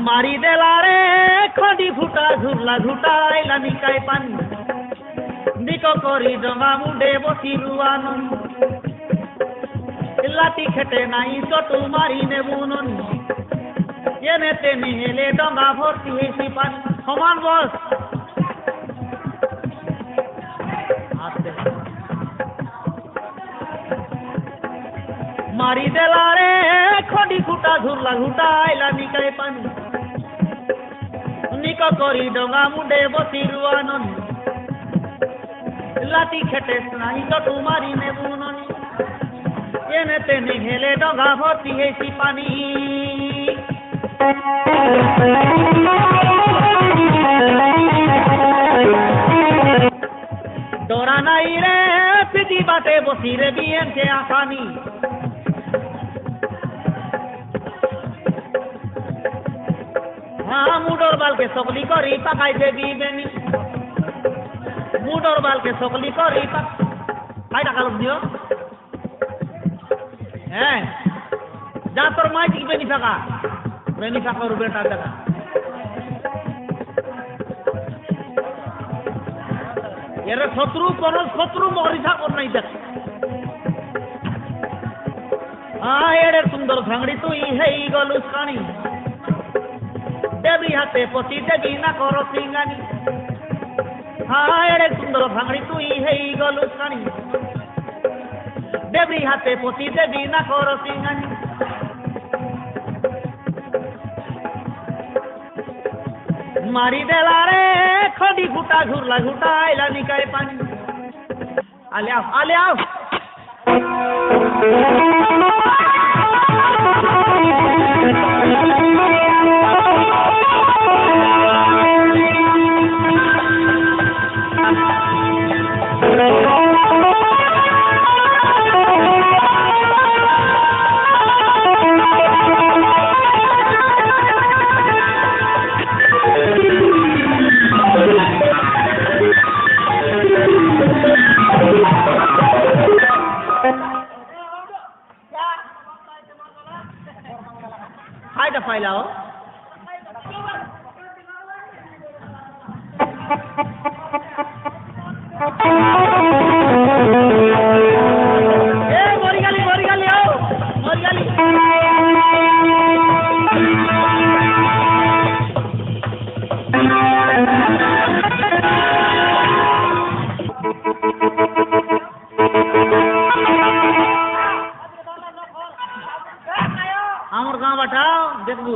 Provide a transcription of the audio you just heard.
মারি দেলারে খডি ফুটা ঝুরলা ঝুটাইলা নিকাই পানি দিক করি জমা মুডে বসি রুয়ানু লাঠি খেটে নাই চটু মারি নেবুননি এনে তেনে হেলে ডঙ্গা ভর্তি হয়েছি পানি সমান বস মারি দেলারে খডি ফুটা ঝুরলা ঝুটাইলা নিকাই পানি নিক করি ডঙ্গা মুডে বসি রুয়াননি লাঠি খেটে নাই চটু মারি নেবুননি এনে তেনে হেলে ডঙ্গা ভর্তি হয়েছি পানি ডরা নাই রে পিটি বাটে বসি রে বিয়েছে আসামি হ্যাঁ মুডর বালকে সকলি করি পাকাই দেবি বেনি মুডর বালকে সকলি করি পাই টাকা লোক দিও হ্যাঁ যা তোর মাই ঠিক বেনি ফাঁকা রুবেটার টাকা এর শত্রু মরিসা কর নাই দেখ এড়ে সুন্দর ভাঙড়ি তুই হেই গলুস কানি দেবী হাতে পতি দেবী না কর সিঙ্গানি এড়ে সুন্দর ভাঙড়ি তুই হেই গলুস কানি দেবী হাতে পতি দেবী না কর সিঙ্গানি মারি দেলারে খডি ফুটা ঝুরলা ঝুটাইলা নিকাই পানি আলে আও Hayda failao. Morigali ao. Morigali. আমার গাঁ বাটাও দেখবো